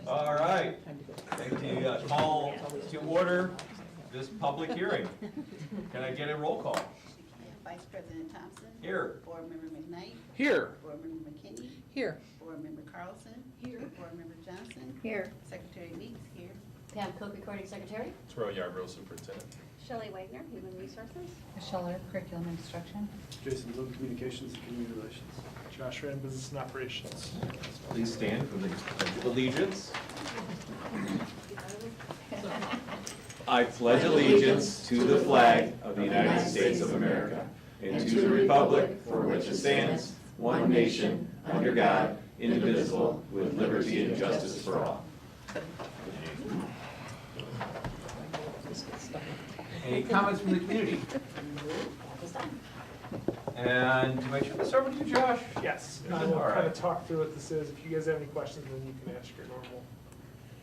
All right. Thank you. Call to order this public hearing. Can I get a roll call? Vice President Thompson. Here. Board Member McKnight. Here. Board Member McKinney. Here. Board Member Carlson. Here. Board Member Johnson. Here. Secretary Meeks here. Pam Cook, Recording Secretary. Terrell Yarborough, Superintendent. Shelley Wagner, Human Resources. Michelle Earp, Curriculum Instruction. Jason Bloom, Communications and Community Relations. Josh Rand, Business and Operations. Please stand for the Pledge of Allegiance. I pledge allegiance to the flag of the United States of America and to the republic for which it stands, one nation, under God, indivisible, with liberty and justice for all. Any comments from the community? And do I turn this over to you, Josh? Yes, All I will kind right. of talk through what this is. If you guys have any questions, then you can ask your normal.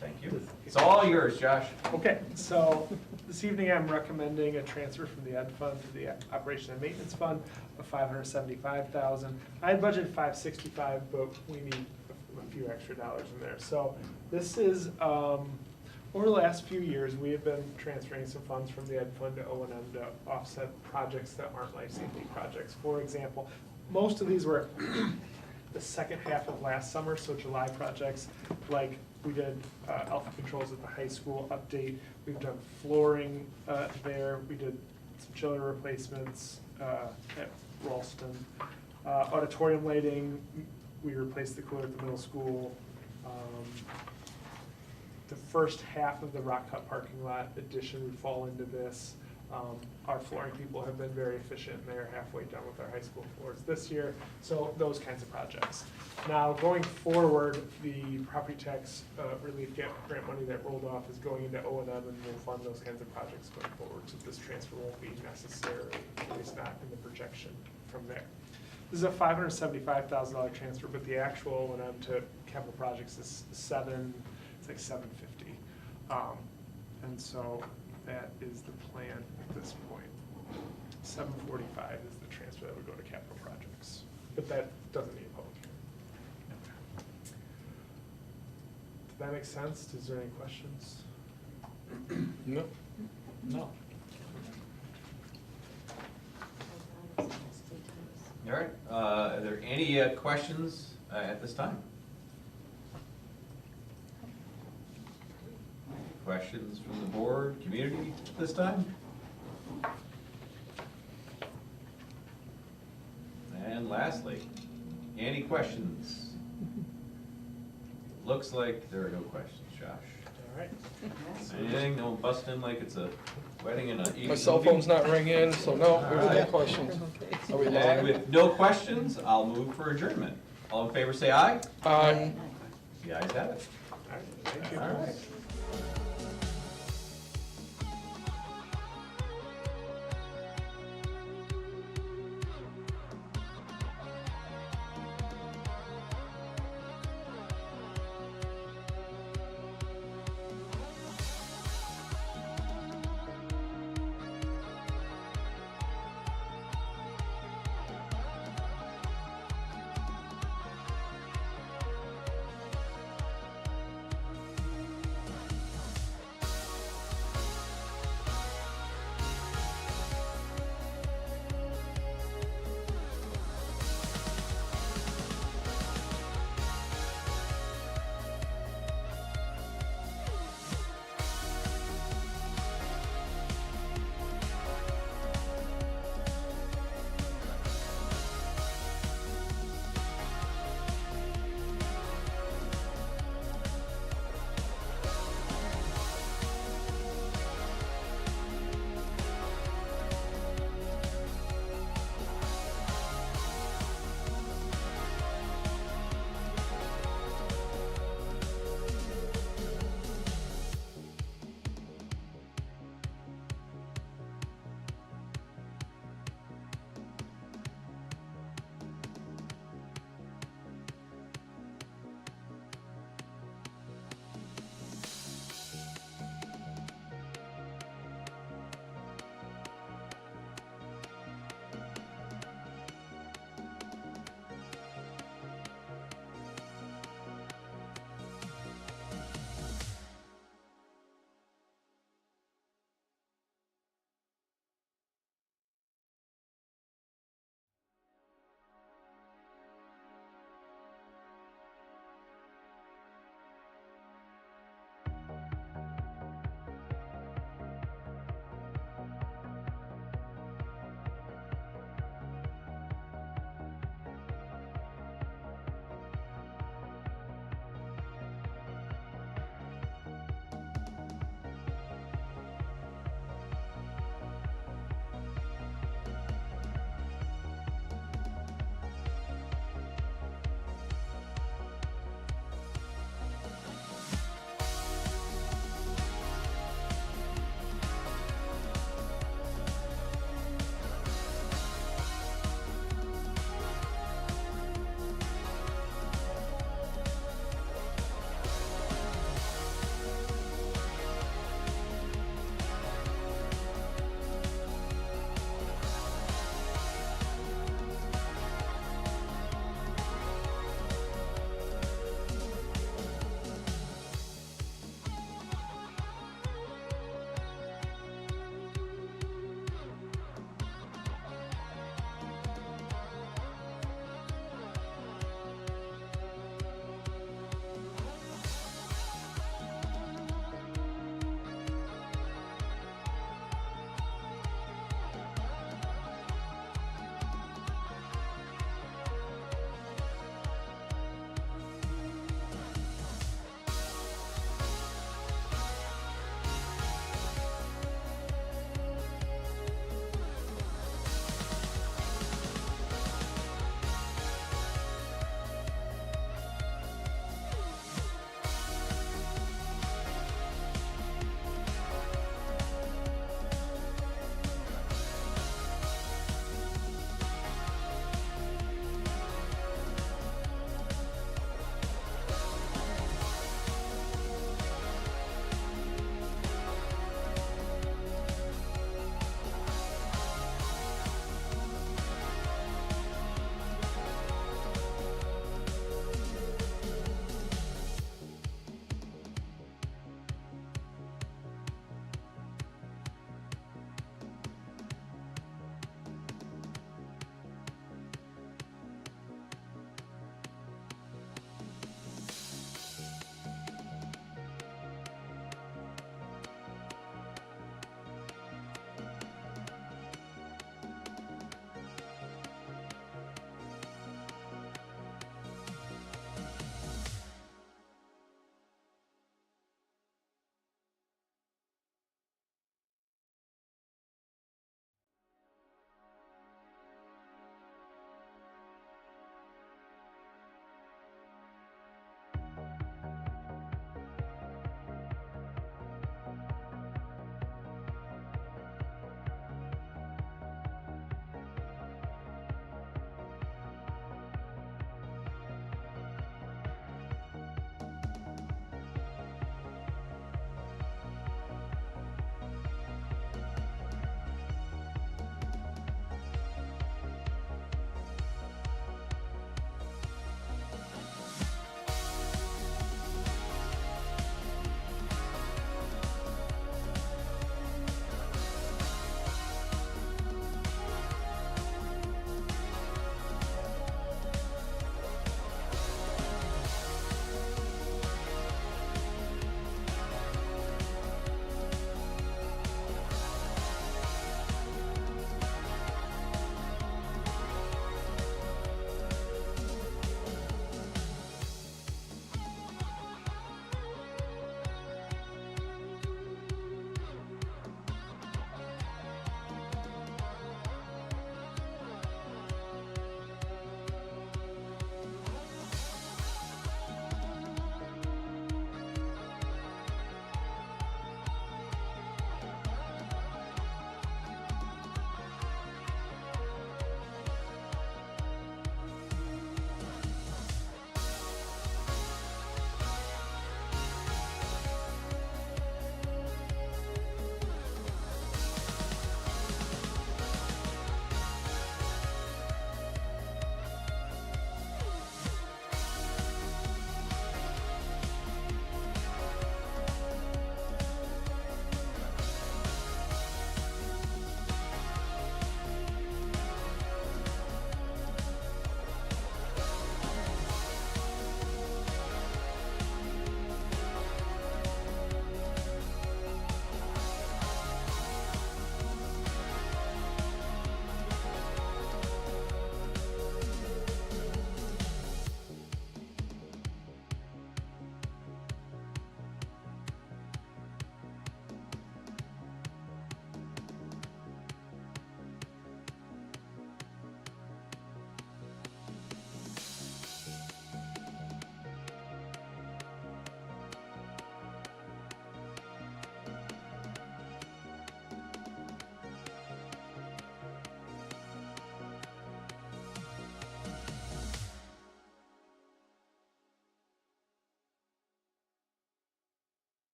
Thank you. It's all yours, Josh. Okay, so this evening I'm recommending a transfer from the Ed Fund to the Operation and Maintenance Fund of $575,000. I had budgeted $565,000, but we need a few extra dollars in there. So this is, over the last few years, we have been transferring some funds from the Ed Fund to O&M to offset projects that aren't life safety projects. For example, most of these were the second half of last summer, so July projects, like we did alpha controls at the high school update. We've done flooring there. We did some chiller replacements at Ralston. Auditorium lighting, we replaced the cooler at the middle school. The first half of the Rock Cut parking lot addition would fall into this. Our flooring people have been very efficient, and they're halfway done with our high school floors this year, so those kinds of projects. Now, going forward, the property tax relief grant money that rolled off is going into O&M, and we'll fund those kinds of projects going forward, so this transfer won't be necessary, at least not in the projection from there. This is a $575,000 transfer, but the actual O&M to capital projects is like $750. And so that is the plan at this point. 745 is the transfer that would go to capital projects, but that doesn't need a public hearing. Does that make sense? Is there any questions? No. No. All right. Are there any questions at this time? Questions from the board, community at this time? And lastly, any questions? Looks like there are no questions, Josh. All right. Anything? No busting like it's a wedding in a. My cell phone's not ringing, so no, there's no Alright. questions. Are we And live? with no questions, I'll move for adjournment. All in favor, say aye. Aye. The ayes have it. All right, thank you. All right.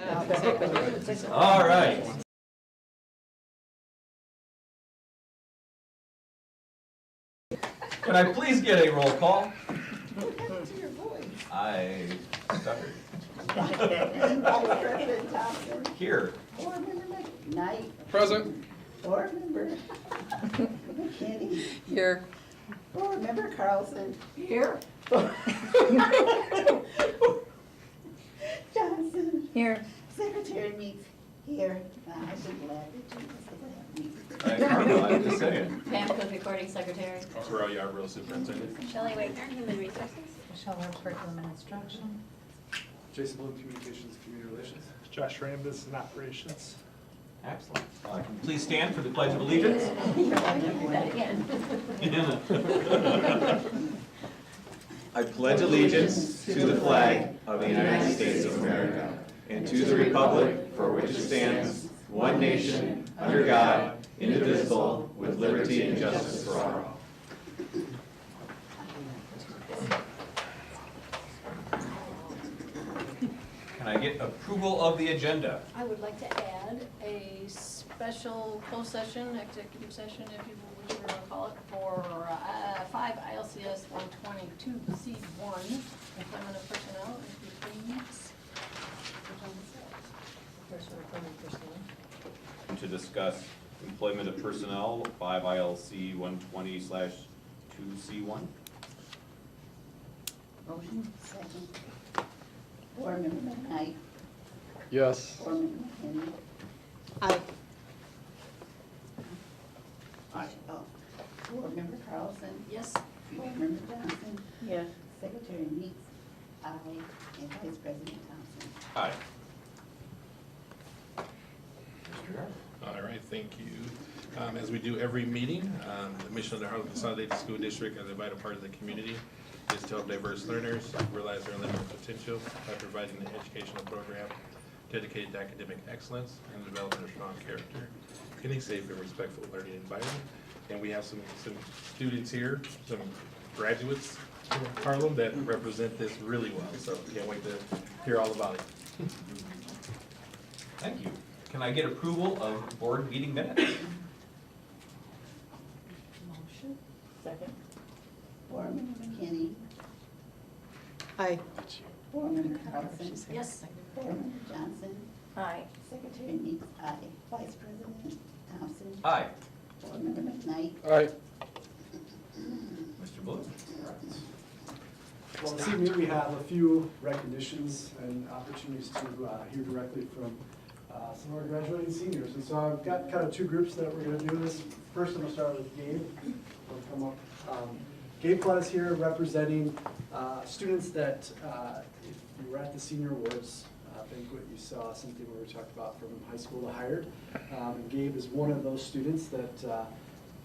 All right. Can I please get a roll call? What happened to your voice? I stuttered. Vice President Thompson. Here. Board Member McKnight. Present. Board Member McKinney. Here. Board Member Carlson. Here. Johnson. Here. Secretary Meeks. Here. I should laugh at you because I have Meeks. I'm just saying. Pam Cook, Recording Secretary. Terrell Yarborough, Superintendent. Shelley Wagner, Human Resources. Michelle Webb, Curriculum and Instruction. Jason Bloom, Communications and Community Relations. Josh Ram, Business and Operations. Excellent. Can you please stand for the Pledge of Allegiance? Do that again. I pledge allegiance to the flag of the United States of America and to the republic for which it stands, one nation, under God, indivisible, with liberty and justice for all. Can I get approval of the agenda? I would like to add a special closed session, executive session, if you would want to call it, for 5 ILCS 122C1, employment of personnel, if you please. To discuss employment of personnel, 5 ILC 120/2C1. Motion. Second. Board Member McKnight. Yes. Board Member McKinney. Aye. Oh. Board Member Carlson. Yes. Board Member Johnson. Yes. Secretary Meeks. Aye. And Vice President Thompson. Aye. All right, thank you. As we do every meeting, the mission of the Harlan Consolidated School District as a vital part of the community is to help diverse learners realize their unlimited potential by providing an educational program dedicated to academic excellence and the development of strong character in a safe and respectful learning environment. And we have some students here, some graduates from Harlem that represent this really well, so can't wait to hear all about it. Thank you. Can I get approval of board meeting minutes? Motion. Second. Board Member McKinney. Aye. Board Member Carlson. Yes. Board Member Johnson. Aye. Secretary Meeks. Aye. Vice President Thompson. Aye. Board Member McKnight. Aye. Mr. Blue? Well, this evening we have a few recognitions and opportunities to hear directly from some of our graduating seniors. And so I've got kind of two groups that we're going to do this. First, I'm going to start with Gabe. He'll come up. Gabe Platt is here representing students that, if you were at the Senior Awards banquet, you saw something where we talked about from high school to hired. And Gabe is one of those students that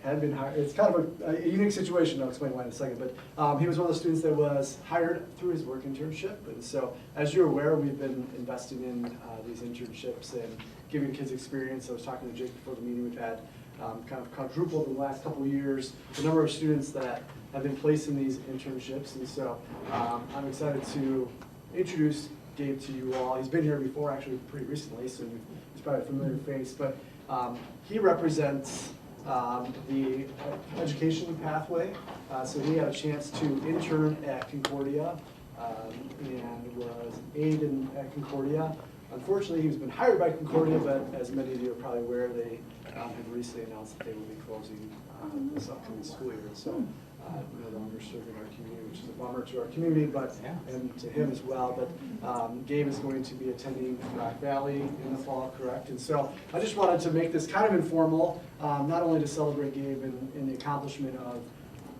had been hired. It's kind of a unique situation. I'll explain why in a second. But he was one of the students that was hired through his work internship. And so, as you're aware, we've been investing in these internships and giving kids experience. I was talking to Jake before the meeting. We've had kind of quadrupled in the last couple of years the number of students that have been placed in these internships. And so, I'm excited to introduce Gabe to you all. He's been here before, actually pretty recently, so he's probably a familiar face. But he represents the education pathway. So he had a chance to intern at Concordia and was an aide at Concordia. Unfortunately, he's been hired by Concordia, but as many of you are probably aware, they have recently announced that they will be closing this upcoming school year. And so no longer serving our community, which is a bummer to our community, but and to him as well. But Gabe is going to be attending Rock Valley in the fall, correct? And so I just wanted to make this kind of informal, not only to celebrate Gabe in the accomplishment of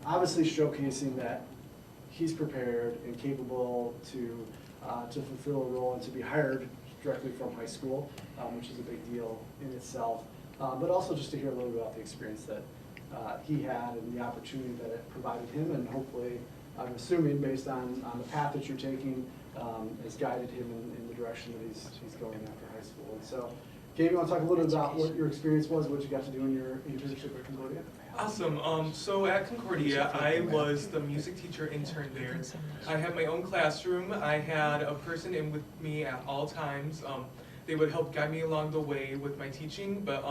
obviously showcasing that he's prepared and capable to fulfill a role and to be hired directly from high school, which is a big deal in itself. But also just to hear a little bit about the experience that he had and the opportunity that it provided him, and hopefully, I'm assuming based on the path that you're taking, has guided him in the direction that he's going after high school. And so, Gabe, you want to talk a little bit about what your experience was, what you got to do in your internship at Concordia? Awesome. So at Concordia, I was the music teacher intern there. I had my own classroom. I had a person in with me at all times. They would help guide me along the way with my teaching, but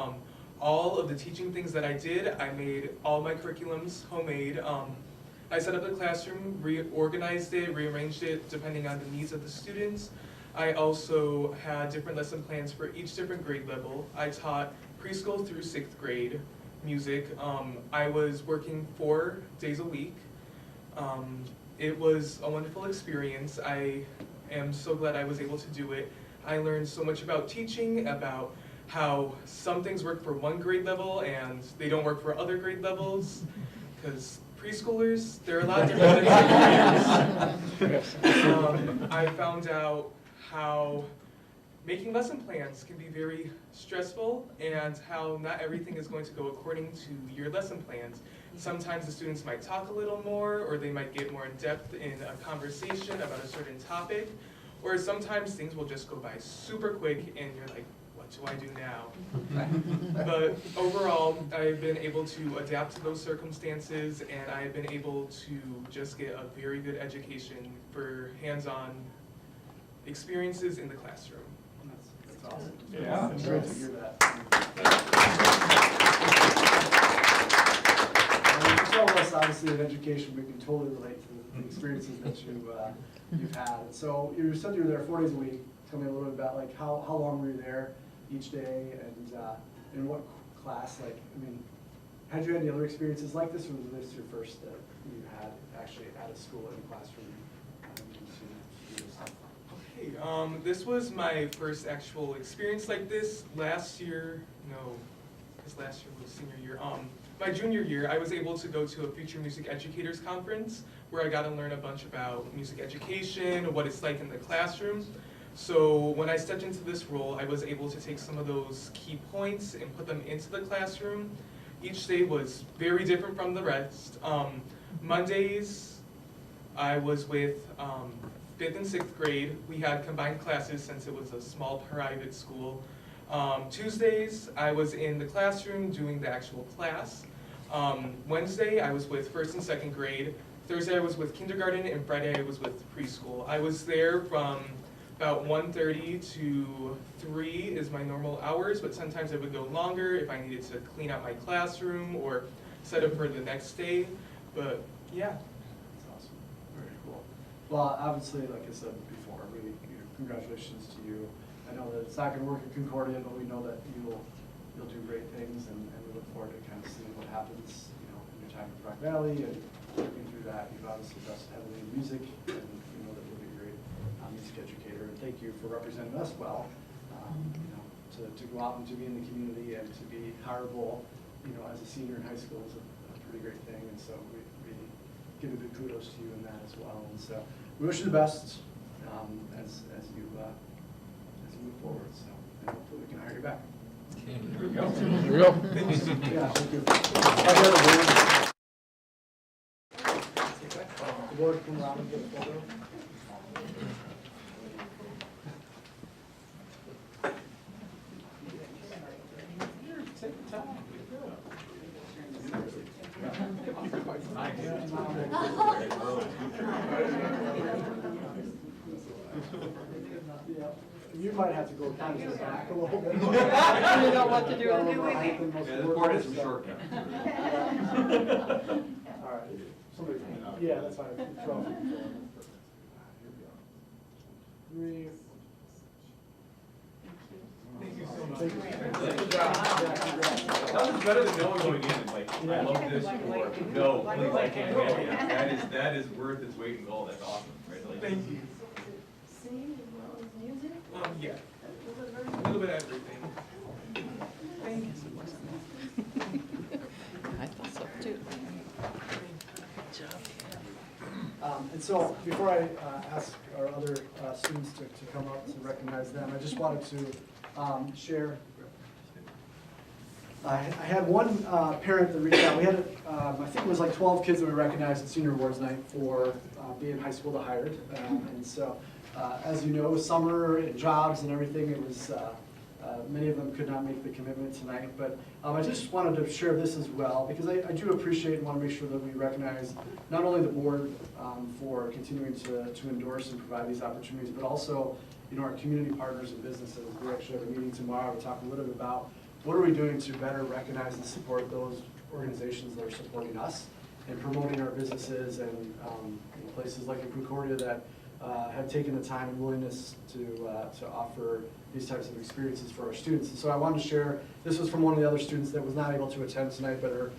all of the teaching things that I did, I made all my curriculums homemade. I set up the classroom, reorganized it, rearranged it depending on the needs of the students. I also had different lesson plans for each different grade level. I taught preschool through 6th grade music. I was working 4 days a week. It was a wonderful experience. I am so glad I was able to do it. I learned so much about teaching, about how some things work for one grade level and they don't work for other grade levels, because preschoolers, they're a lot different than 6th graders. I found out how making lesson plans can be very stressful and how not everything is going to go according to your lesson plans. Sometimes the students might talk a little more, or they might get more in depth in a conversation about a certain topic, or sometimes things will just go by super quick and you're like, what do I do now? But overall, I've been able to adapt to those circumstances, and I've been able to just get a very good education for hands-on experiences in the classroom. That's awesome. Yeah. It's great to hear that. For all of us, obviously, in education, we can totally relate to the experiences that you've had. And so you said you were there 4 days a week. Tell me a little bit about like how long were you there each day, and in what class? Like, I mean, had you had any other experiences like this, or was this your first that you had actually at a school in a classroom? Okay, this was my first actual experience like this. Last year, no, because last year was senior year. My junior year, I was able to go to a Future Music Educators Conference where I got to learn a bunch about music education, what it's like in the classroom. So when I stepped into this role, I was able to take some of those key points and put them into the classroom. Each day was very different from the rest. Mondays, I was with 5th and 6th grade. We had combined classes since it was a small private school. Tuesdays, I was in the classroom doing the actual class. Wednesday, I was with 1st and 2nd grade. Thursday, I was with kindergarten, and Friday, I was with preschool. I was there from about 1:30 to 3 is my normal hours, but sometimes I would go longer if I needed to clean out my classroom or set up for the next day. But yeah. That's awesome. Very cool. Well, obviously, like I said before, really, congratulations to you. I know that it's not going to work at Concordia, but we know that you'll do great things, and we look forward to kind of seeing what happens, in your time at Rock Valley, and working through that. You've obviously invested heavily in music, and we know that you'll be a great music educator. And thank you for representing us well. To go out and to be in the community and to be hireable, as a senior in high school is a pretty great thing. And so we give a big kudos to you in that as well. And so we wish you the best as you move forward. So and hopefully we can hire you back. Here we go. Here we go. Yeah, thank you. I heard the board come around and get a photo. Take the time. Yeah, you might have to go kind of back a little bit. You know what to do. Yeah, the board has some shortcuts. All right, somebody, yeah, that's fine. Throw it. Here we go. 3. Thank you so much. Good job. Nothing's better than no one going in and like, I love this, or no, please, I can't have it. That is worth its weight in gold. That's awesome. Congratulations. Thank you. Singing as well as music? Yeah, a little bit of everything. Thank you so much. I thought so too. And so, before I ask our other students to come up to recognize them, I just wanted to share. I had one parent that reached out. We had, I think it was like 12 kids that we recognized at Senior Awards Night for being high school to hired. And so, as you know, summer and jobs and everything, it was Many of them could not make the commitment tonight, but I just wanted to share this as well, because I do appreciate and want to make sure that we recognize not only the board for continuing to endorse and provide these opportunities, but also, you know, our community partners and businesses. We actually have a meeting tomorrow to talk a little bit about what are we doing to better recognize and support those organizations that are supporting us and promoting our businesses and you know, places like in Concordia that have taken the time and willingness to offer these types of experiences for our students. And so I wanted to share, this was from one of the other students that was not able to attend tonight, but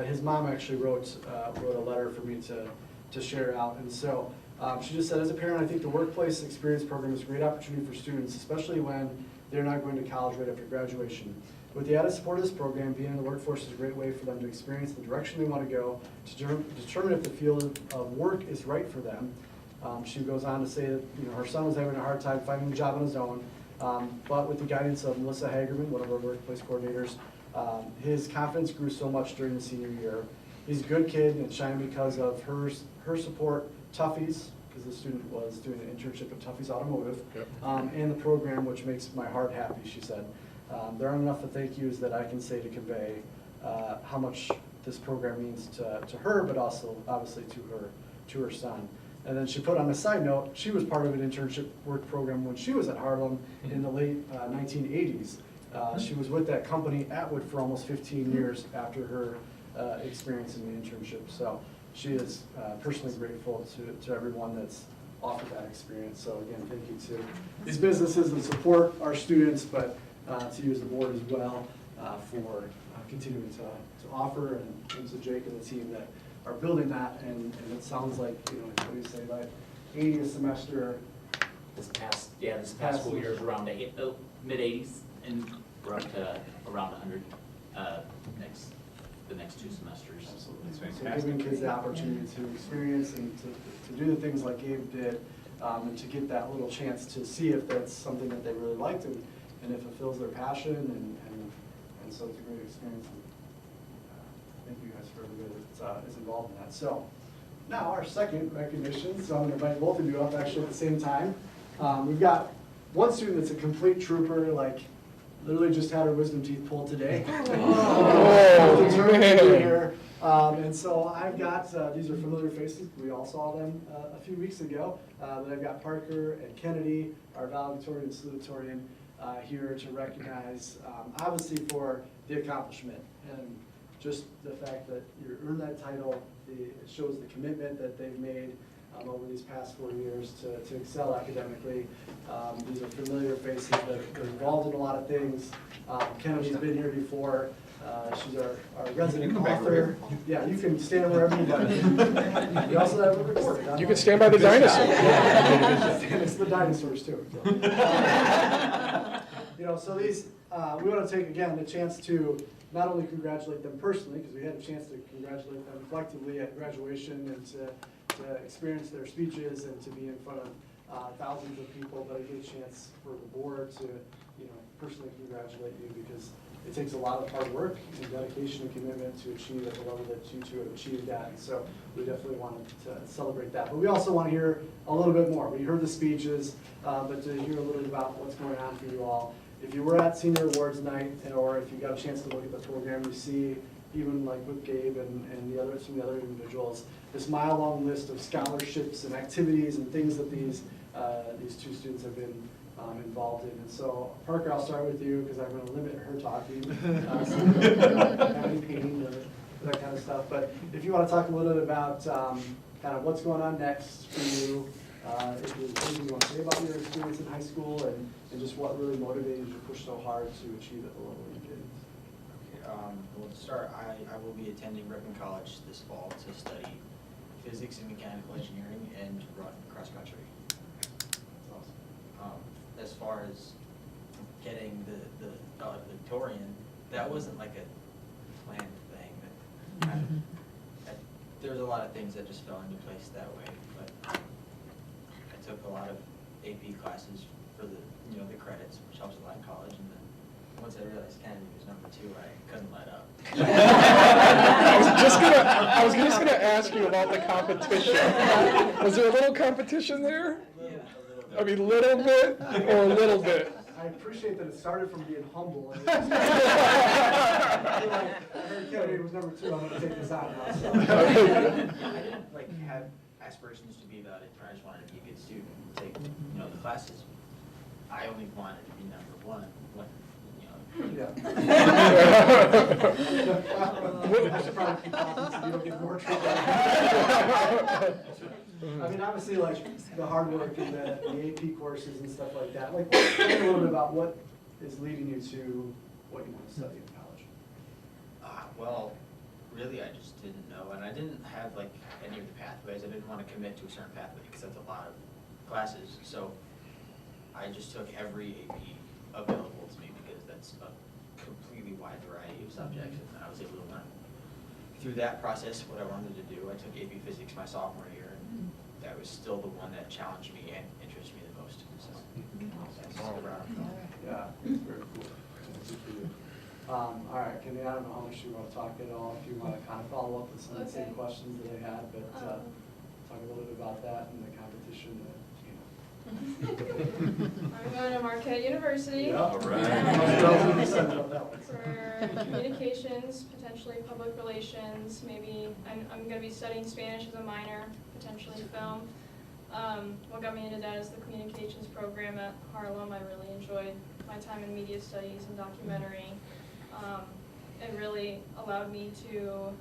his mom actually wrote a letter for me to share out. And so she just said, as a parent, I think the Workplace Experience Program is a great opportunity for students, especially when they're not going to college right after graduation. With the added support of this program, being in the workforce is a great way for them to experience the direction they want to go, to determine if the field of work is right for them. She goes on to say that, you know, her son was having a hard time finding a job on his own, but with the guidance of Melissa Hagerman, one of our workplace coordinators, his confidence grew so much during the senior year. He's a good kid and shining because of her support, Tuffy's, because the student was doing an internship at Tuffy's Automotive, and the program, which makes my heart happy, she said. There aren't enough of thank yous that I can say to convey how much this program means to her, but also obviously to her son. And then she put on a side note, she was part of an internship work program when she was at Harlem in the late 1980s. She was with that company, Atwood, for almost 15 years after her experience in the internship. So she is personally grateful to everyone that's offered that experience. So again, thank you to these businesses that support our students, but to you as the board as well for continuing to offer, and to Jake and the team that are building that. And it sounds like, you know, what do you say, like 80th semester. This past school year is around mid-80s, and we're up to around 100 the next 2 semesters. Absolutely. So giving kids the opportunity to experience and to do the things like Gabe did, and to get that little chance to see if that's something that they really liked and if it fulfills their passion, and so it's a great experience. Thank you guys for everybody that's involved in that. So now our second recognition, so I'm going to invite both of you up actually at the same time. We've got one student that's a complete trooper, like literally just had her wisdom teeth pulled today. Oh, Determined to be man. here. And so I've got, these are familiar faces, we all saw them a few weeks ago, but I've got Parker and Kennedy, our valedictorian and salutatorian, here to recognize, obviously for the accomplishment and just the fact that you earned that title. It shows the commitment that they've made over these past 4 years to excel academically. These are familiar faces that are involved in a lot of things. Kennedy's been here before. She's our resident author. Yeah, you can stand wherever you want. We also have a recorder. You can stand by the dinosaur. And it's the dinosaurs too. You know, so these, we want to take again the chance to not only congratulate them personally, because we had a chance to congratulate them collectively at graduation and to experience their speeches and to be in front of thousands of people, but I get a chance for the board to, you know, personally congratulate you, because it takes a lot of hard work and dedication and commitment to achieve at the level that you two have achieved at. And so we definitely wanted to celebrate that. But we also want to hear a little bit more. We heard the speeches, but to hear a little bit about what's going on for you all. If you were at Senior Awards Night, or if you got a chance to look at the program, you see, even like with Gabe and some of the other individuals, this mile-long list of scholarships and activities and things that these 2 students have been involved in. And so, Parker, I'll start with you because I'm going to limit her talking. So you don't have any pain or that kind of stuff. But if you want to talk a little bit about kind of what's going on next for you, if there's anything you want to say about your experience in high school and just what really motivated you to push so hard to achieve at the level you did. Well, to start, I will be attending Ripon College this fall to study physics and mechanical engineering and to run cross country. That's awesome. As far as getting the valedictorian, that wasn't like a planned thing. There's a lot of things that just fell into place that way. But I took a lot of AP classes for the credits, which helps a lot in college, and then once I realized Kennedy was number 2, I couldn't let up. I was just gonna ask you about the competition. Was there a little competition there? Yeah, a little bit. I mean, little bit or a little bit? I appreciate that it started from being humble. And I heard Kennedy was number 2, I'm gonna take this on now, so. I didn't like have aspirations to be valedictorian, I just wanted to be a good student, take, you know, the classes. I only wanted to be number 1, when, you know. Yeah. I should probably keep talking so you don't get more trouble. I mean, obviously, like, the hard work and the AP courses and stuff like that, like, tell me a little bit about what is leading you to what you want to study in college. Well, really, I just didn't know, and I didn't have like any of the pathways. I didn't want to commit to a certain pathway because that's a lot of classes. So I just took every AP available to me because that's a completely wide variety of subjects, and I was able to learn through that process what I wanted to do. I took AP Physics my sophomore year, and that was still the one that challenged me and interested me the most. So that's around. Yeah, it's very cool. Good for you. All right, Kenny, I don't know how much you want to talk at all, if you want to kind of follow up with some of the same Okay. questions that I had, but talk a little bit about that and the competition that, you know. I'm going to Marquette University. Yeah. All right. For communications, potentially public relations, maybe, I'm going to be studying Spanish as a minor, potentially film. What got me into that is the communications program at Harlem. I really enjoyed my time in media studies and documentary. It really allowed me to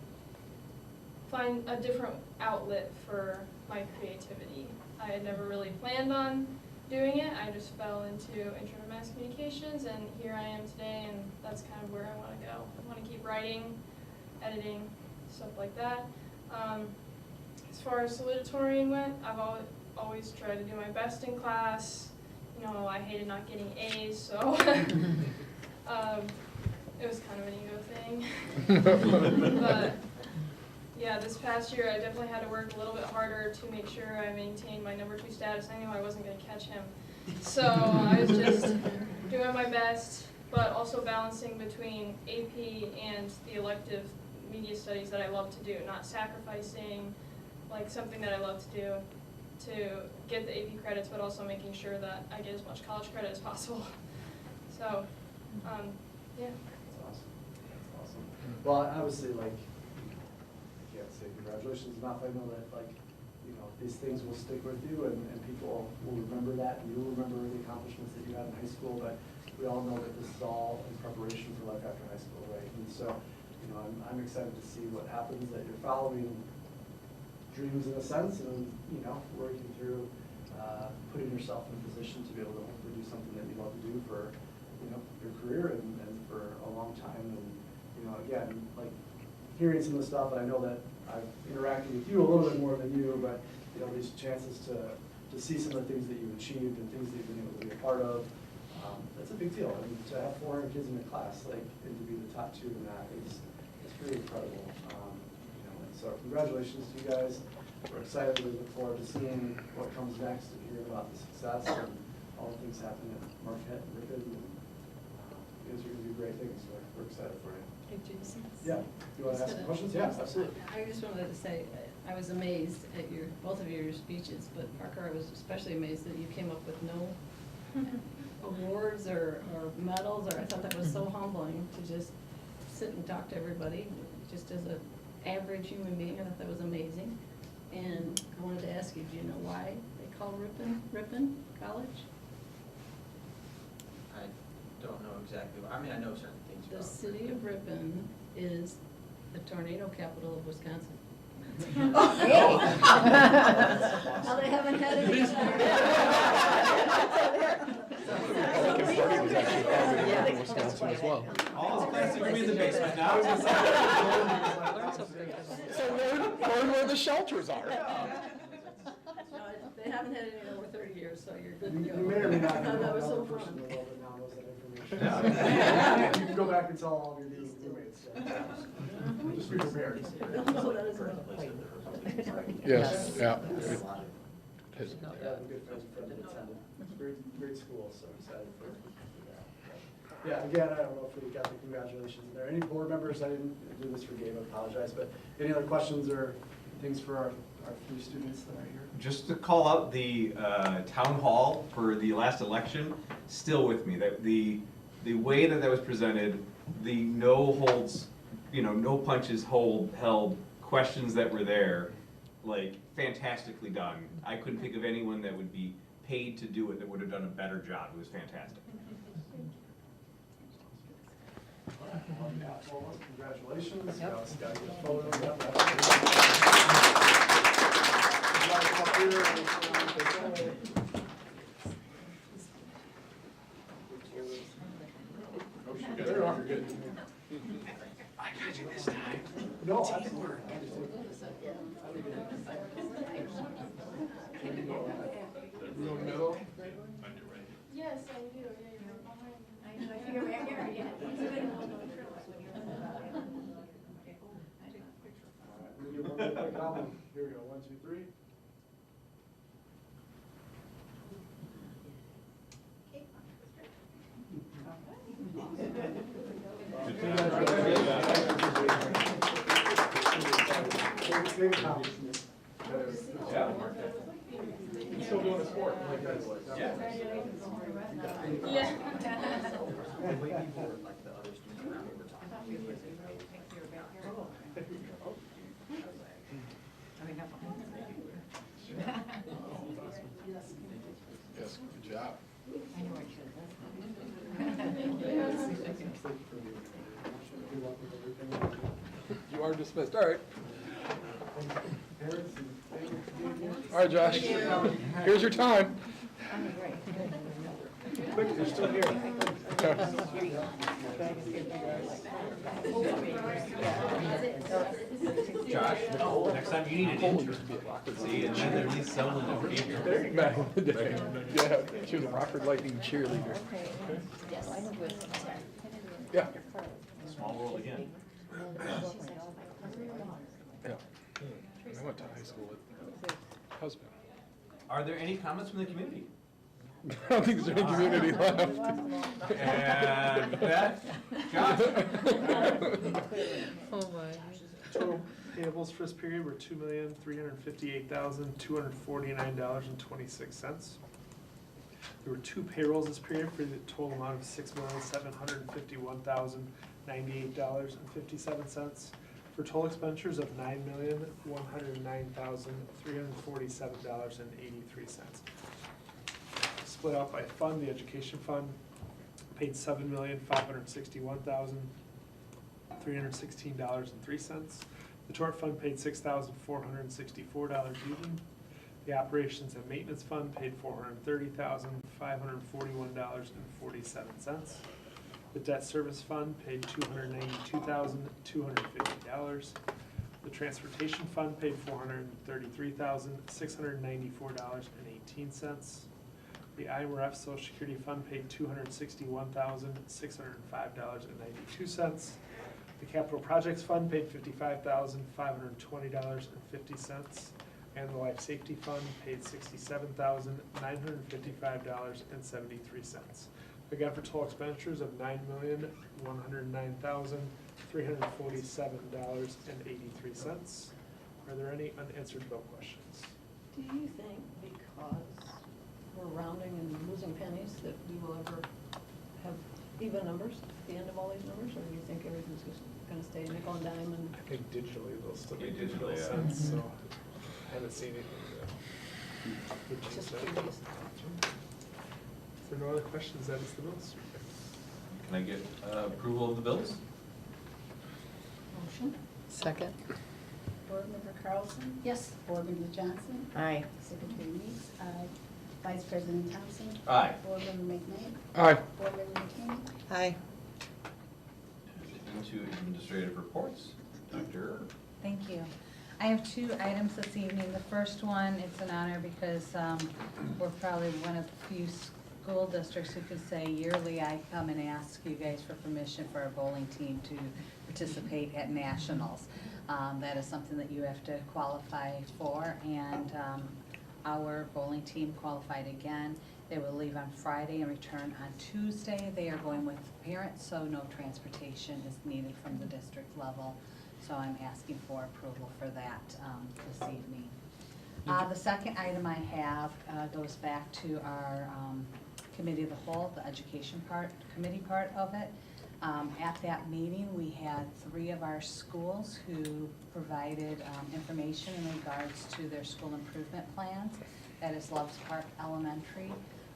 find a different outlet for my creativity. I had never really planned on doing it. I just fell into intro to mass communications, and here I am today, and that's kind of where I want to go. I want to keep writing, editing, stuff like that. As far as salutatorian went, I've always tried to do my best in class. You know, I hated not getting A's, so it was kind of an ego thing. But yeah, this past year I definitely had to work a little bit harder to make sure I maintained my number 2 status. I knew I wasn't going to catch him. So I was just doing my best, but also balancing between AP and the elective media studies that I love to do, not sacrificing like something that I love to do to get the AP credits, but also making sure that I get as much college credit as possible. So, yeah. That's awesome. That's awesome. Well, obviously, like, I can't say congratulations enough. I know that, like, you know, these things will stick with you, and people will remember that, and you'll remember the accomplishments that you had in high school, but we all know that this is all in preparation for life after high school, right? And so, you know, I'm excited to see what happens, that you're following dreams in a sense, and, you know, working through putting yourself in a position to be able to hopefully do something that you love to do for, you know, your career and for a long time. And, you know, again, like, hearing some of the stuff, and I know that I've interacted with you a little bit more than you, but, you know, these chances to see some of the things that you've achieved and things that you've been able to be a part of, that's a big deal. I mean, to have 400 kids in a class, like, and to be the top 2 in that is pretty incredible. You know, and so congratulations to you guys. We're excited. We look forward to seeing what comes next and hearing about the success and all the things happening at Marquette and Ripon. And, you guys are going to do great things, so we're excited for you. Hey, Jason. Yeah. You want to ask some questions? Yeah, absolutely. I just wanted to say, I was amazed at both of your speeches, but Parker, I was especially amazed that you came up with no awards or medals, or I thought that was so humbling to just sit and talk to everybody, just as an average human being. I thought that was amazing. And I wanted to ask you, do you know why they call Ripon College? I don't know exactly. I mean, I know certain things about The city of Ripon is the tornado capital of Wisconsin. Hey. Well, they haven't had any. Republican Party was actually founded in Wisconsin as well. All his plans are gonna be in the basement now. So learn where the shelters are. No, they haven't had any in over 30 years, so you're good to You go. may or may not I know thought that was so another person in fun. the world that now knows that information. Yeah. You can go back and tell all of your new roommates. Just be prepared. No, that is not. Yes, yeah. There's a lot of I have a good friend that attended. It's a great school, so I'm excited for that. Yeah, again, I don't know if we got the congratulations in there. Any board members, I didn't do this for Gabe, I apologize, but any other questions or things for our 3 students that are here? Just to call out the town hall for the last election, still with me. That the way that was presented, the no holds, no punches held questions that were there, like fantastically done. I couldn't think of anyone that would be paid to do it that would have done a better job. It was fantastic. Congratulations. Yep. Y'all just gotta get a photo. Yep, They're all good. I got you this time. No, absolutely. Real middle. Yes, I do, yeah, you're behind. I know, I figure we're here, yeah. We're gonna do one real quick album. Here we go, 1, 2, 3. Big accomplishment. Yeah. He's still doing a sport like that. Yeah. Yeah. Yes, good job. I know I should. You are dismissed. All right. Parents and All right, Josh. Here's your time. quick, they're still here. Josh, next time you need an intern. See, and then at least someone that will be here. Back in the day. Yeah, she was a Rockford Lightning cheerleader. Yes. Yeah. Small world again. Yeah. I went to high school with her husband. Are there any comments from the community? I don't think there's any community left. And that, Josh? Oh my. Total payables for this period were $2,358,249.26. There were 2 payrolls this period for the total amount of $6,751,098.57 for total expenditures of $9,109,347.83. Split out by fund, the education fund paid $7,561,316.03. The tort fund paid $6,464 even. The operations and maintenance fund paid $430,541.47. The debt service fund paid $292,250. The transportation fund paid $433,694.18. The IMRF Social Security Fund paid $261,605.92. The Capital Projects Fund paid $55,520.50. And the Life Safety Fund paid $67,955.73. Again, for total expenditures of $9,109,347.83. Are there any unanswered bill questions? Do you think because we're rounding and losing pennies that we will ever have even numbers at the end of all these numbers? Or do you think everything's just gonna stay nickel and dime and? I think digitally they'll still Yeah, make digitally, digital yeah. sense, so I haven't seen anything that would change Just that. curious. If there are no other questions, that is the bills. Can I get approval of the bills? Motion? Second. Board Member Carlson? Yes. Board Member Johnson? Aye. Secretary Meeks? Aye. Vice President Thompson? Aye. Board Member McNabb? Aye. Board Member McKinney? Aye. Into administrative reports. Dr. Thank you. I have 2 items this evening. The first one, it's an honor because we're probably one of the few school districts who could say yearly I come and ask you guys for permission for our bowling team to participate at nationals. That is something that you have to qualify for, and our bowling team qualified again. They will leave on Friday and return on Tuesday. They are going with parents, so no transportation is needed from the district level So I'm asking for approval for that this evening. The second item I have goes back to our committee of the whole, the education committee part of it. At that meeting, we had 3 of our schools who provided information in regards to their school improvement plans. That is Loves Park Elementary,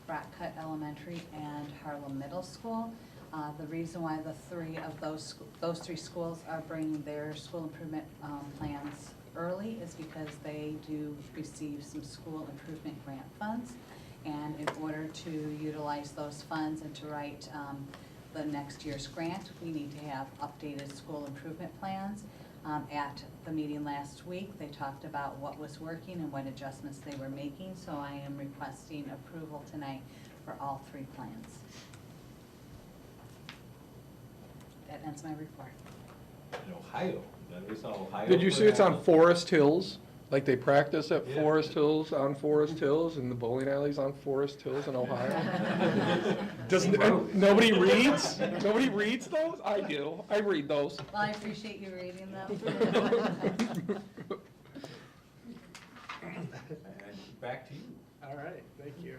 Rock Cut Elementary, and Harlem Middle School. The reason why the 3 of those 3 schools are bringing their school improvement plans early is because they do receive some school improvement grant funds. And in order to utilize those funds and to write the next year's grant, we need to have updated school improvement plans. At the meeting last week, they talked about what was working and what adjustments they were making, so I am requesting approval tonight for all 3 plans. That ends my report. In Ohio, that is Ohio. Did you see it's on for- Forest Hills? Like they practice at Yeah. Forest Hills, on Forest Hills, and the bowling alleys on Forest Hills in Ohio? Doesn't, nobody reads? Nobody reads those? I do. I read those. Well, I appreciate you reading them. And back to you. All right, thank you.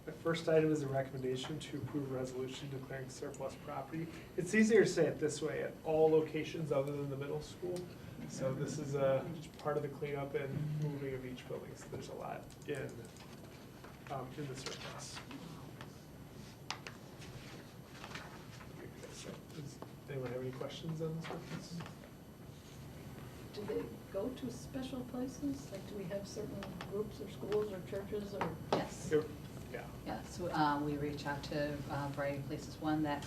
The first item is a recommendation to approve a resolution declaring surplus property. It's easier to say it this way, at all locations other than the middle school. So this is part of the cleanup and moving of each building, so there's a lot in the surplus. Does anyone have any questions on the surplus? Do they go to special places? Like, do we have certain groups or schools or churches or? Yes. Yeah. Yes, we reach out to a variety of places. One that,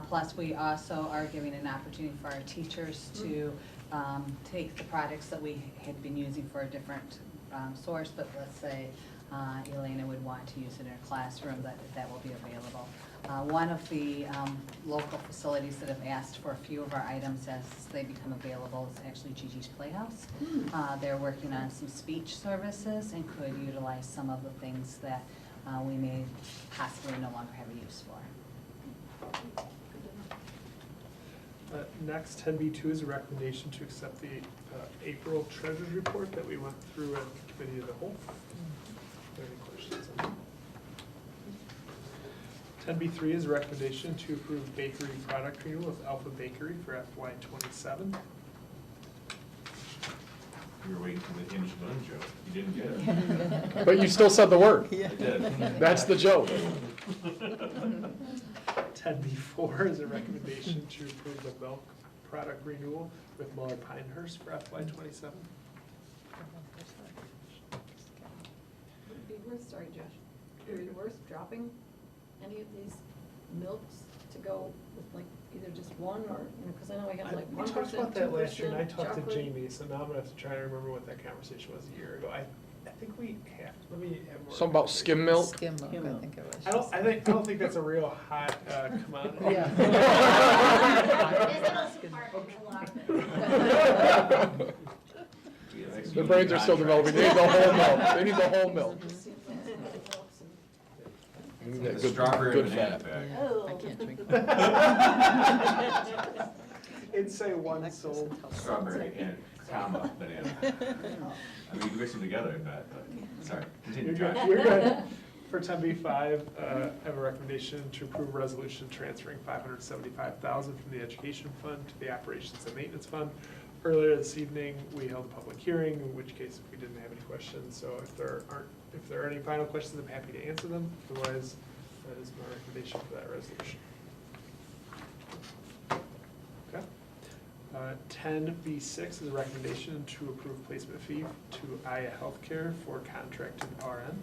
plus we also are giving an opportunity for our teachers to take the products that we had been using for a different source, but let's say Elena would want to use it in her classroom, that will be available. One of the local facilities that have asked for a few of our items as they become available is actually Gigi's Playhouse. They're working on some speech services and could utilize some of the things that we may possibly no longer have a use for. Next, 10B2 is a recommendation to accept the April Treasurer's Report that we went through at Committee of the Whole. Are there any questions on that? 10B3 is a recommendation to approve bakery product renewal with Alpha Bakery for FY27. You were waiting for the hinge spoon joke. You didn't get it. But you still said the word. I did. That's the joke. 10B4 is a recommendation to approve the milk product renewal with Muller Pinehurst for FY27. Would it be worth, sorry Josh, would it be worth dropping any of these milks to go with like either just one or, you know, because I know I have like We 1%, talked about that last year, and I 2% talked to chocolate. Jamie, so now I'm gonna have to try to remember what that conversation was a year ago. I think we have, let me have more. Something about skim milk? Skim milk, I think it was. I don't think that's a real hot commodity. Yeah. The brains are still developing. They need the whole milk. They need the whole milk. They need that The good- strawberry good banana fat. bag. Oh. I can't drink It'd say one sold. Strawberry and comma banana. I mean, you mix them together, I bet, but, sorry, continue, You're good, Josh. you're good. For 10B5, I have a recommendation to approve a resolution transferring $575,000 from the education fund to the operations and maintenance fund. Earlier this evening, we held a public hearing, in which case we didn't have any questions, so if there are any final questions, I'm happy to answer them. Otherwise, that is my recommendation for that resolution. Okay. 10B6 is a recommendation to approve placement fee to Aya Healthcare for contracted RN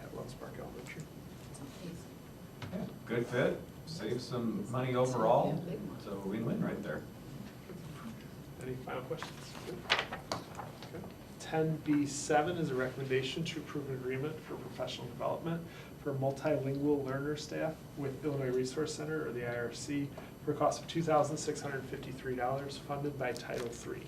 at Loves Park Elementary. Yeah, good fit, save some money overall, so win-win right there. Any final questions? Good. Okay. 10B7 is a recommendation to approve an agreement for professional development for multilingual learner staff with Illinois Resource Center, or the IRC, for a cost of $2,653, funded by Title III.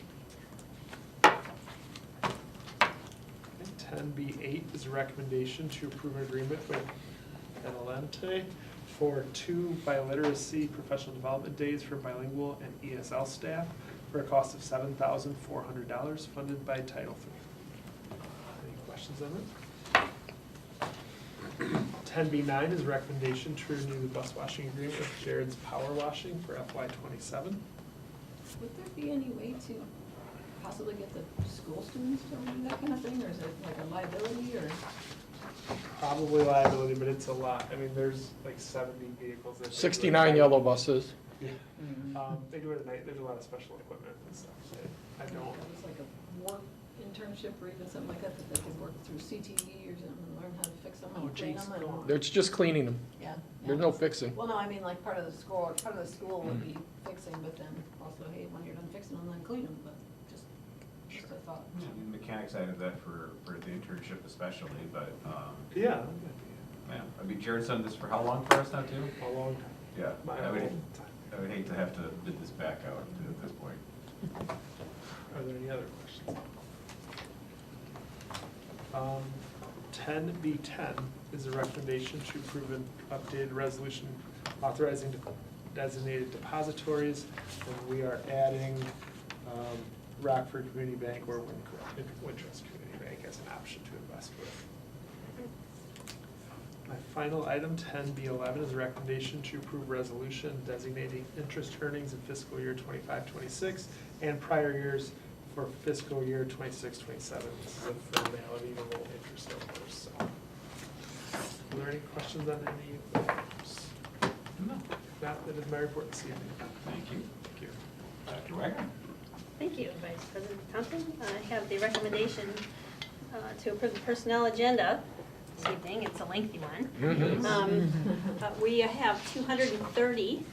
10B8 is a recommendation to approve an agreement with Enelente for 2 biliteracy professional development days for bilingual and ESL staff for a cost of $7,400 funded by Title III. Any questions on that? 10B9 is recommendation to renew the bus washing agreement with Jared's Power Washing for FY27. Would there be any way to possibly get the school students to do that kind of thing, or is it like a liability, or? Probably liability, but it's a lot. I mean, there's like 70 vehicles that. they do 69 at yellow night. buses. Yeah. They do it at night. There's a lot of special equipment and stuff. I don't. It was like a work internship or even something like that, that they could work through CTE or something, and learn how to fix them Oh, and clean geez, them. go on. It's just cleaning them. Yeah. There's no fixing. Well, no, I mean, like, part of the school would be fixing, but then also, hey, when you're done fixing them, then clean them, but just a thought. The mechanic side of that for the internship especially, but, Yeah. yeah, I mean, Jared's done this for how long for us now too? A long time. Yeah, My I would whole time. hate to have to bid this back out at this point. Are there any other questions? 10B10 is a recommendation to approve an updated resolution authorizing designated depositories. And we are adding Rockford Community Bank or Wintrust Community Bank as an option to invest with. My final item, 10B11, is a recommendation to approve resolution designating interest earnings in fiscal year 25-26 and prior years for fiscal year 26-27. This is a formality to roll interest over, so. Are there any questions on any of those? No. If not, that is my report this evening. Thank you. Thank you. Dr. Wagner? Thank you, Vice President Thompson. I have the recommendation to approve the personnel agenda this evening. It's a lengthy one. We have 230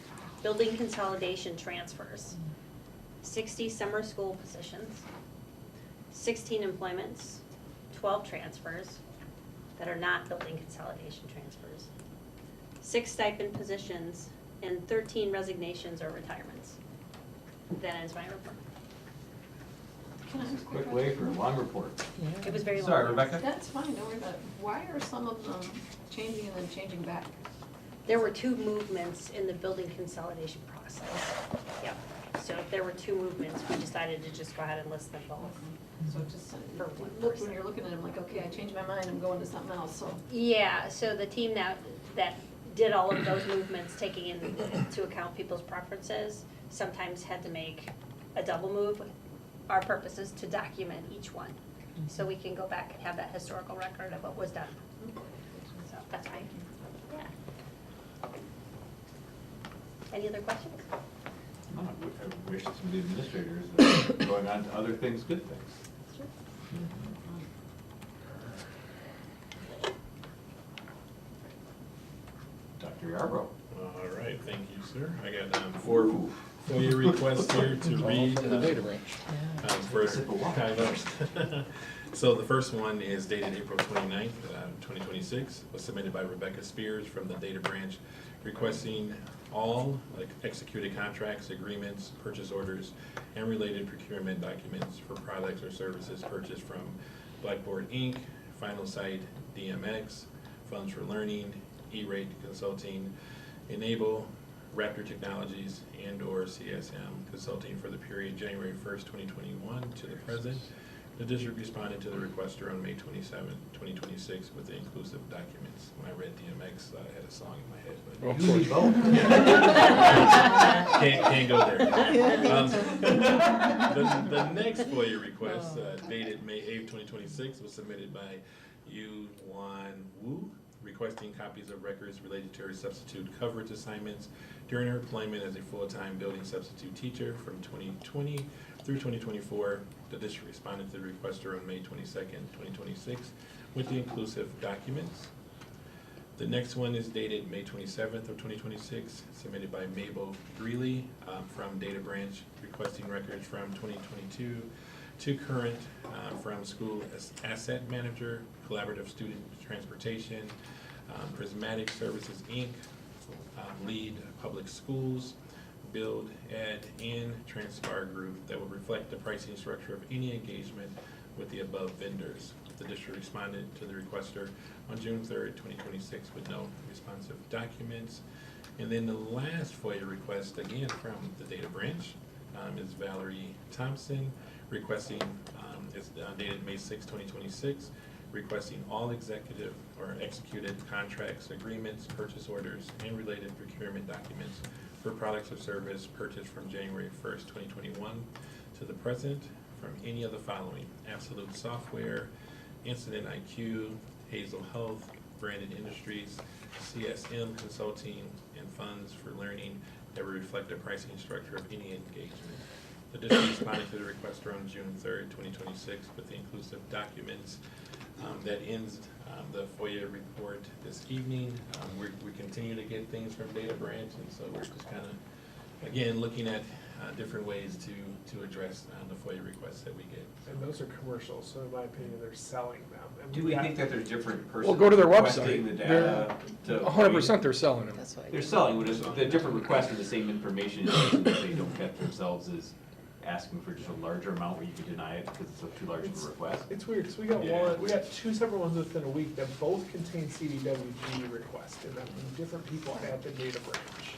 building consolidation transfers, 60 summer school positions, 16 employments, 12 transfers that are not building consolidation transfers, 6 stipend positions, and 13 resignations or retirements. That is my report. Can I ask a Quick question? way for a long report. It was very long. Sorry, Rebecca? That's fine, don't worry about it. Why are some of them changing and then changing back? There were 2 movements in the building consolidation process. Yep. So if there were 2 movements, we decided to just go ahead and list them both. So it just, For one look, person. when you're looking at them, like, okay, I changed my mind, I'm going to something else, so. Yeah, so the team that did all of those movements, taking into account people's preferences, sometimes had to make a double move. Our purpose is to document each one, so we can go back and have that historical record of what was done. So that's fine. Yeah. Any other questions? No, I wish some of the administrators going on to other things, good things. Dr. Yarbrough. All right, thank you, sir. I got 4 FOIA requests here to read. From the data branch. For Sip of water. kind of. So the first one is dated April 29th, 2026, was submitted by Rebecca Spears from the data branch requesting all executed contracts, agreements, purchase orders, and related procurement documents for products or services purchased from Blackboard Inc., Final Site DMX, Funds for Learning, E-Rate Consulting, Enable, Raptor Technologies, and/or CSM Consulting for the period January 1st, 2021 to the present. The district responded to the requester on May 27, 2026 with the inclusive documents. When I read DMX, I had a song in my head, but You need both. can't go there. The next FOIA request, dated May 8, 2026, was submitted by Yu Wan Wu, requesting copies of records related to her substitute coverage assignments during her employment as a full-time building substitute teacher from 2020 through 2024. The district responded to the requester on May 22nd, 2026 with the inclusive documents. The next one is dated May 27th of 2026, submitted by Mabel Greeley from Data Branch, requesting records from 2022 to current from School Asset Manager, Collaborative Student Transportation, Prismatic Services, Inc., Lead Public Schools, Build, Ed, and Transpire Group that will reflect the pricing structure of any engagement with the above vendors. The district responded to the requester on June 3rd, 2026 with no responsive documents. And then the last FOIA request, again from the data branch, is Valerie Thompson, requesting, it's dated May 6, 2026, requesting all executive or executed contracts, agreements, purchase orders, and related procurement documents for products or service purchased from January 1st, 2021 to the present from any of the following: Absolute Software, Incident IQ, Hazel Health, Branded Industries, CSM Consulting, and Funds for Learning that will reflect the pricing structure of any engagement. The district responded to the request on June 3rd, 2026 with the inclusive documents. That ends the FOIA report this evening. We continue to get things from Data Branch, and so we're just kind of, again, looking at different ways to address the FOIA requests that we get. And those are commercials, so in my opinion, they're selling them. And Do we think that there's different persons Well, go to their requesting website. the data? to- 100% they're selling them. That's why. They're selling, but it's the different requests for the same information, that they don't get themselves as asking for just a larger amount where you can deny it because it's too large of a request. It's weird, because we got Yeah. we got two separate ones within a week that both contain CDWG requests in them from different people at the Data Branch.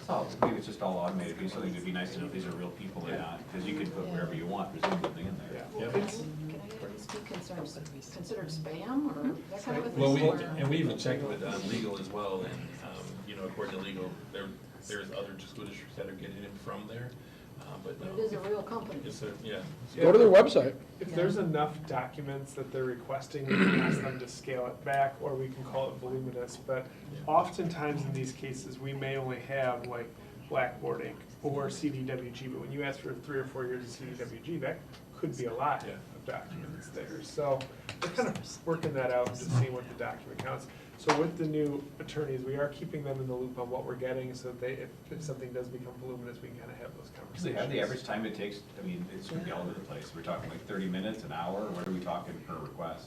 So maybe it's just all automated, maybe something that'd be nice to know if these are real people or not, because you can put whatever you want, presumably in there. Yep. It's, Can I at least be considered spam or that kind of a thing? Well, or- and we even checked with legal as well, and, according to legal, there's other school districts that are getting it from there, but no. But it is a real company. It's a, yeah. Go to their website. if there's enough documents that they're requesting, we can ask them to scale it back, or we can call it voluminous, but oftentimes in these cases, we may only have like Blackboard Inc. or CDWG, but when you ask for 3 or 4 years of CDWG, that could be a lot Yeah. of documents there. So we're kind of working that out and just seeing what the document counts. So with the new attorneys, we are keeping them in the loop on what we're getting, so that if something does become voluminous, we can kind of have those Do conversations. they have the average time it takes? I mean, it's gonna be all over the place. We're talking like 30 minutes, an hour, what are we talking per request?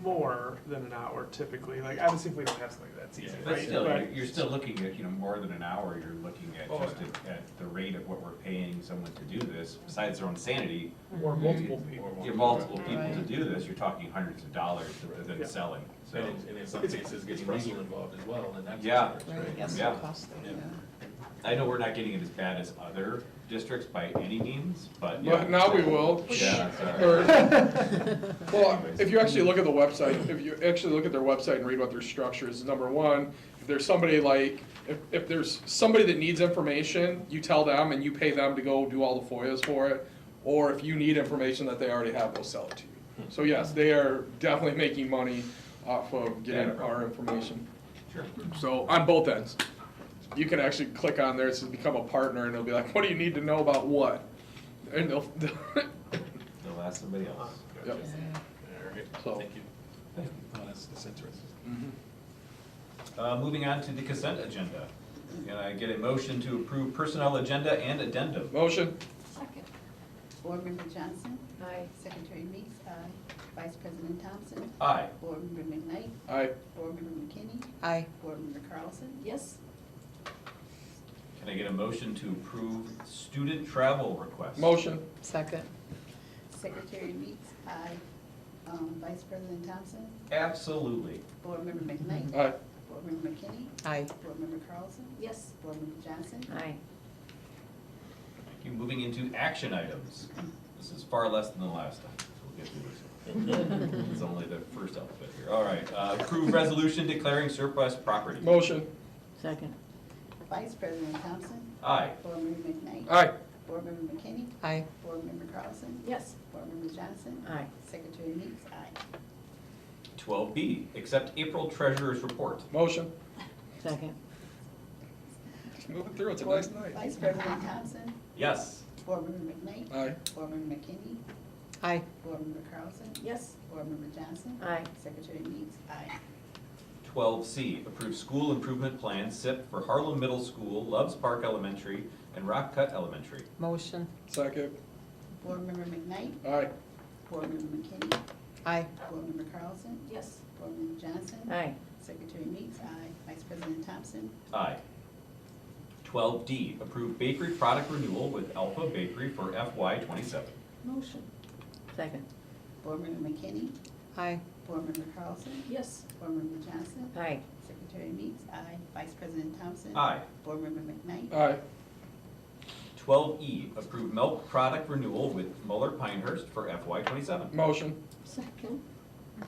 More than an hour typically, like obviously if we don't have something that's easy, But right? still, you're still looking at, more than an hour, you're looking at Oh, just at the rate of what we're paying someone to do this, besides their own sanity. Or multiple people. You have multiple people to do this, you're talking hundreds of dollars than Yeah. selling, so. And in some cases, getting legal involved as well, and that's. Yeah. Right, that's Yeah. so costly, Yeah. I know we're not getting it as bad as other districts by any means, but yeah. But now we will. Yeah, sorry. Or- Well, if you actually look at the website, if you actually look at their website and read what their structure is, number one, if there's somebody like, if there's somebody that needs information, you tell them and you pay them to go do all the FOIAs for it. Or if you need information that they already have, they'll sell it to you. So yes, they are definitely making money off of getting our information. Sure. So on both ends. You can actually click on there, it says become a partner, and they'll be like, what do you need to know about what? And they'll, They'll ask somebody else. Yep. All right, So- thank you. Oh, that's interesting. Moving on to the consent agenda. Can I get a motion to approve personnel agenda and addendum? Motion. Second. Board Member Johnson? Aye. Secretary Meeks? Aye. Vice President Thompson? Aye. Board Member McKnight? Aye. Board Member McKinney? Aye. Board Member Carlson? Yes. Can I get a motion to approve student travel requests? Motion. Second. Secretary Meeks? Aye. Vice President Thompson? Absolutely. Board Member McKnight? Aye. Board Member McKinney? Aye. Board Member Carlson? Yes. Board Member Johnson? Aye. Thank you. Moving into action items. This is far less than the last time, so we'll get through this. It's only the first alphabet here. All right, approve resolution declaring surplus property. Motion. Second. Vice President Thompson? Aye. Board Member McKnight? Aye. Board Member McKinney? Aye. Board Member Carlson? Yes. Board Member Johnson? Aye. Secretary Meeks? Aye. 12B, accept April treasurer's report. Motion. Second. Just move it through, it's a nice night. Vice President Thompson? Yes. Board Member McKnight? Aye. Board Member McKinney? Aye. Board Member Carlson? Yes. Board Member Johnson? Aye. Secretary Meeks? Aye. 12C, approve school improvement plan, SIP, for Harlem Middle School, Loves Park Elementary, and Rock Cut Elementary. Motion. Second. Board Member McKnight? Aye. Board Member McKinney? Aye. Board Member Carlson? Yes. Board Member Johnson? Aye. Secretary Meeks? Aye. Vice President Thompson? Aye. 12D, approve bakery product renewal with Alpha Bakery for FY27. Motion. Second. Board Member McKinney? Aye. Board Member Carlson? Yes. Board Member Johnson? Aye. Secretary Meeks? Aye. Vice President Thompson? Aye. Board Member McKnight? Aye. 12E, approve milk product renewal with Mueller Pinehurst for FY '27. Motion. Second.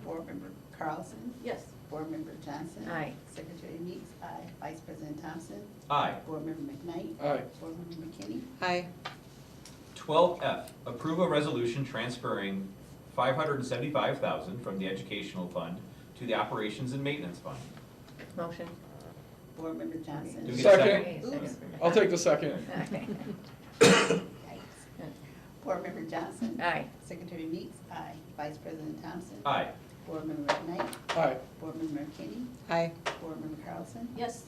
Board Member Carlson? Yes. Board Member Johnson? Aye. Secretary Meeks? Aye. Vice President Thompson? Aye. Board Member McKnight? Aye. Board Member McKinney? Aye. 12F, approve a resolution transferring $575,000 from the educational fund to the operations and maintenance fund. Motion. Board Member Johnson? Do we get a second? Okay, second Oops. for me. I'll take the second. Okay. Yikes. Board Member Johnson? Aye. Secretary Meeks? Aye. Vice President Thompson? Aye. Board Member McKnight? Aye. Board Member McKinney? Aye. Board Member Carlson? Yes.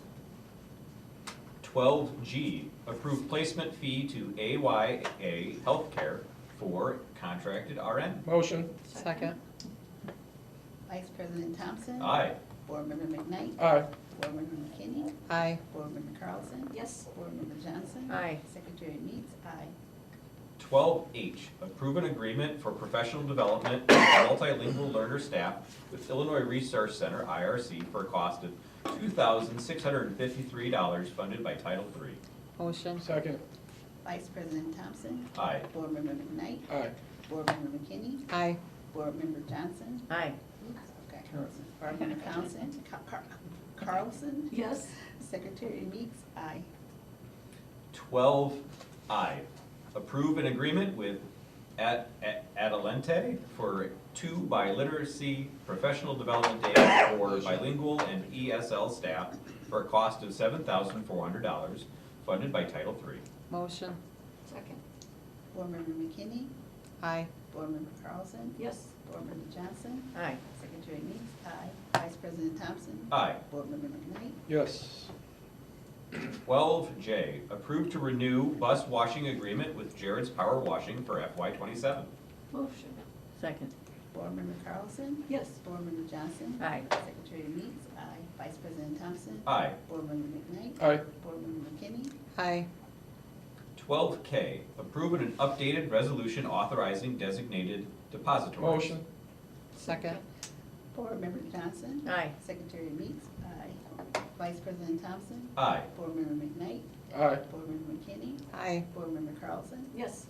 12G, approve placement fee to AYA Healthcare for contracted RN. Motion. Second. Vice President Thompson? Aye. Board Member McKnight? Aye. Board Member McKinney? Aye. Board Member Carlson? Yes. Board Member Johnson? Aye. Secretary Meeks? Aye. 12H, approve an agreement for professional development of multilingual learner staff with Illinois Resource Center, IRC, for a cost of $2,653 funded by Title III. Motion. Second. Vice President Thompson? Aye. Board Member McKnight? Aye. Board Member McKinney? Aye. Board Member Johnson? Aye. Oops, I've got Carlson. Board Member Carlson? Yes. Secretary Meeks? Aye. 12I, approve an agreement with Adelante for 2 biliteracy professional development days for bilingual and ESL staff for a cost of $7,400, funded by Title III. Motion. Second. Board Member McKinney? Aye. Board Member Carlson? Yes. Board Member Johnson? Aye. Secretary Meeks? Aye. Vice President Thompson? Aye. Board Member McKnight? Yes. 12J, approve to renew bus washing agreement with Jared's Power Washing for FY '27. Motion. Second. Board Member Carlson? Yes. Board Member Johnson? Aye. Secretary Meeks? Aye. Vice President Thompson? Aye. Board Member McKnight? Aye. Board Member McKinney? Aye. 12K, approve an updated resolution authorizing designated depositories. Motion. Second. Board Member Johnson? Aye. Secretary Meeks? Aye. Vice President Thompson? Aye. Board Member McKnight? Aye. Board Member McKinney? Aye. Board Member Carlson? Yes.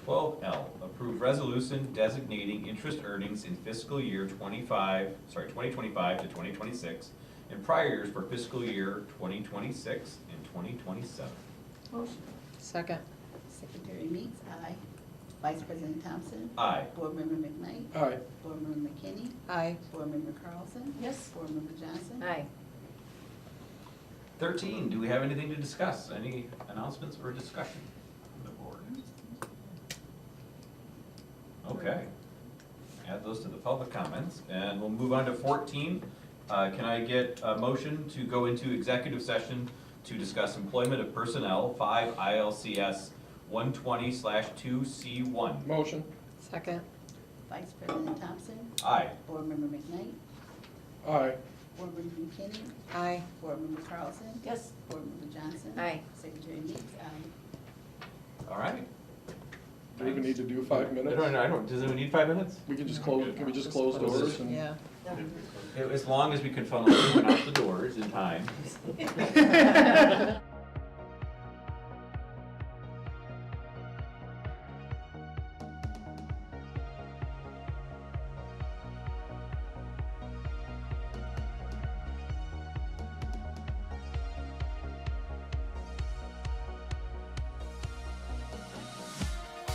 12L, approve resolution designating interest earnings in fiscal year 2025 to 2026, and prior years for fiscal year 2026 and 2027. Motion. Second. Secretary Meeks? Aye. Vice President Thompson? Aye. Board Member McKnight? Aye. Board Member McKinney? Aye. Board Member Carlson? Yes. Board Member Johnson? Aye. 13, do we have anything to discuss? Any announcements or discussion from the board? Okay. Add those to the public comments, and we'll move on to 14. Can I get a motion to go into executive session to discuss employment of personnel, 5 ILCS 120/2C1? Motion. Second. Vice President Thompson? Aye. Board Member McKnight? Aye. Board Member McKinney? Aye. Board Member Carlson? Yes. Board Member Johnson? Aye. Secretary Meeks? Aye. All right. Do we even need to do 5 minutes? I don't, does anyone need 5 minutes? We can just close, can we just close doors and? Yeah. As long as we can funnel everyone out the doors in time.